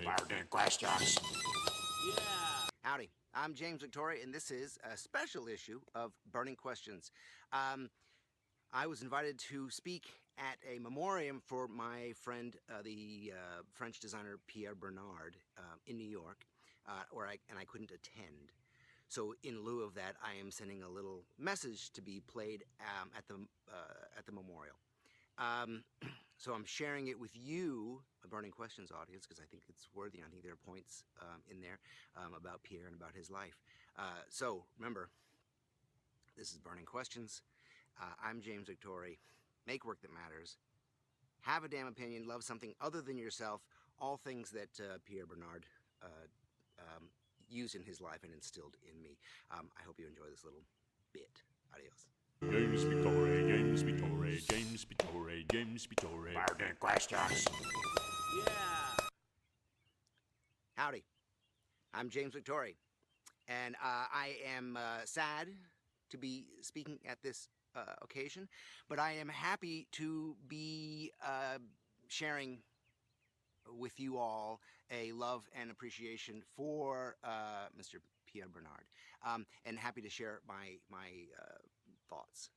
Burning Questions. Yeah! Howdy, I'm James Victoria, and this is a special issue of Burning Questions. I was invited to speak at a memoriam for my friend, the French designer Pierre Bernard, in New York, and I couldn't attend. So in lieu of that, I am sending a little message to be played at the memorial. So I'm sharing it with you, a Burning Questions audience, because I think it's worthy. I think there are points in there about Pierre and about his life. So remember, this is Burning Questions. I'm James Victoria. Make work that matters. Have a damn opinion. Love something other than yourself. All things that Pierre Bernard used in his life and instilled in me. I hope you enjoy this little bit. Adios. Burning Questions. Yeah! Howdy, I'm James Victoria, and I am sad to be speaking at this occasion, but I am happy to be sharing with you all a love and appreciation for Mr. Pierre Bernard, and happy to share my thoughts.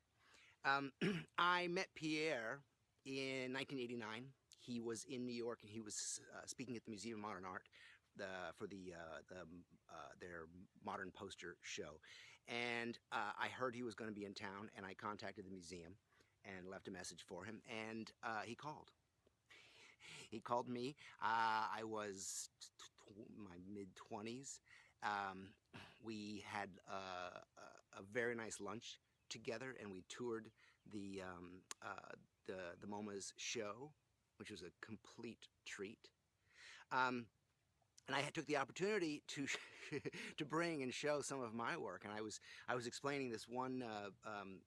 I met Pierre in 1989. He was in New York, and he was speaking at the Museum of Modern Art for their modern poster show. And I heard he was going to be in town, and I contacted the museum and left a message for him, and he called. He called me. I was my mid-20s. We had a very nice lunch together, and we toured the MoMA's show, which was a complete treat. And I took the opportunity to to bring and show some of my work, and I was explaining this one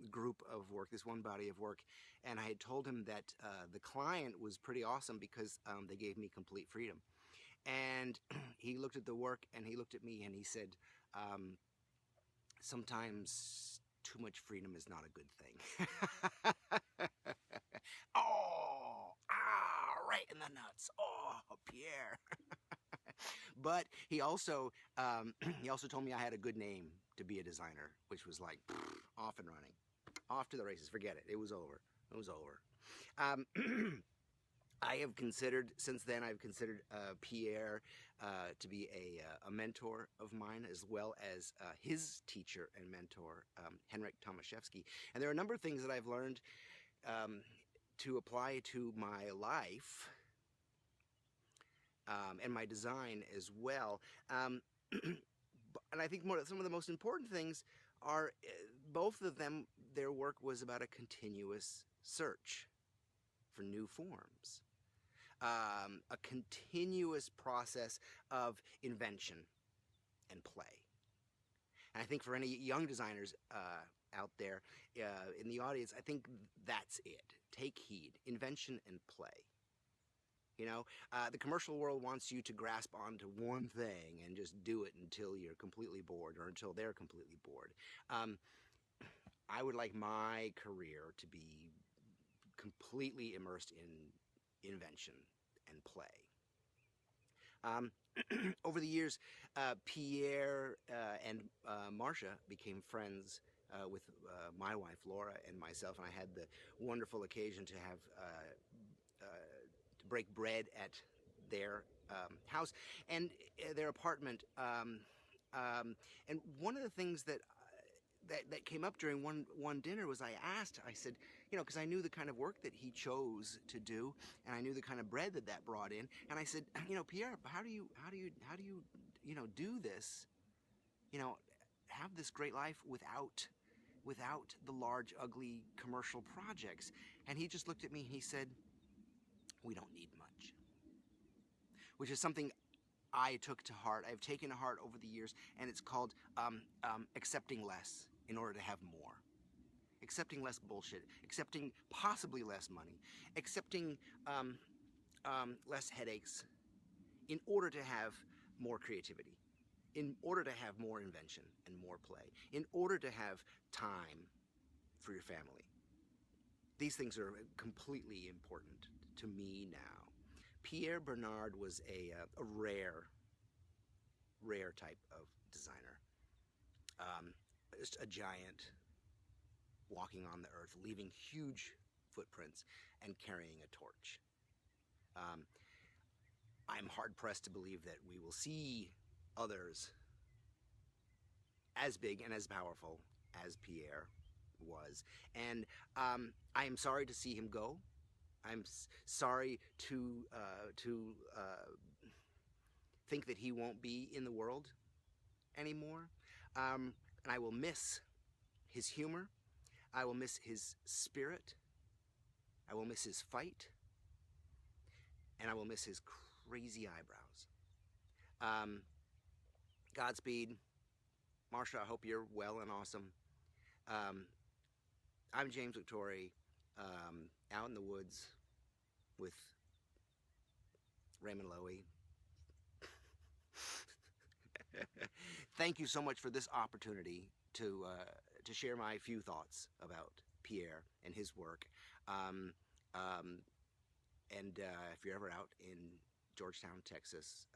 group of work, this one body of work, and I had told him that the client was pretty awesome because they gave me complete freedom. And he looked at the work, and he looked at me, and he said, sometimes too much freedom is not a good thing. Oh, right in the nuts. Oh, Pierre. But he also told me I had a good name to be a designer, which was like off and running, off to the races. Forget it. It was over. It was over. I have considered, since then, I've considered Pierre to be a mentor of mine, as well as his teacher and mentor, Henryk Tomaszewski. And there are a number of things that I've learned to apply to my life and my design as well. And I think some of the most important things are, both of them, their work was about a continuous search for new forms. A continuous process of invention and play. And I think for any young designers out there in the audience, I think that's it. Take heed. Invention and play. You know, the commercial world wants you to grasp onto one thing and just do it until you're completely bored, or until they're completely bored. I would like my career to be completely immersed in invention and play. Over the years, Pierre and Marcia became friends with my wife Laura and myself, and I had the wonderful occasion to have to break bread at their house and their apartment. And one of the things that came up during one dinner was, I said, you know, because I knew the kind of work that he chose to do, and I knew the kind of bread that brought in, and I said, you know, Pierre, how do you you know, do this, you know, have this great life without the large, ugly commercial projects? And he just looked at me and he said, we don't need much. Which is something I took to heart. I've taken to heart over the years, and it's called accepting less in order to have more. Accepting less bullshit, accepting possibly less money, accepting less headaches in order to have more creativity, in order to have more invention and more play, in order to have time for your family. These things are completely important to me now. Pierre Bernard was a rare type of designer. Just a giant walking on the earth, leaving huge footprints and carrying a torch. I'm hard-pressed to believe that we will see others as big and as powerful as Pierre was. And I am sorry to see him go. I'm sorry to think that he won't be in the world anymore. And I will miss his humor. I will miss his spirit. I will miss his fight. And I will miss his crazy eyebrows. Godspeed. Marsha, I hope you're well and awesome. I'm James Victori, out in the woods with Raymond Loewy. Thank you so much for this opportunity to share my few thoughts about Pierre and his work. And if you're ever out in Georgetown, Texas,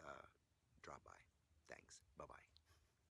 drop by. Thanks. Bye-bye.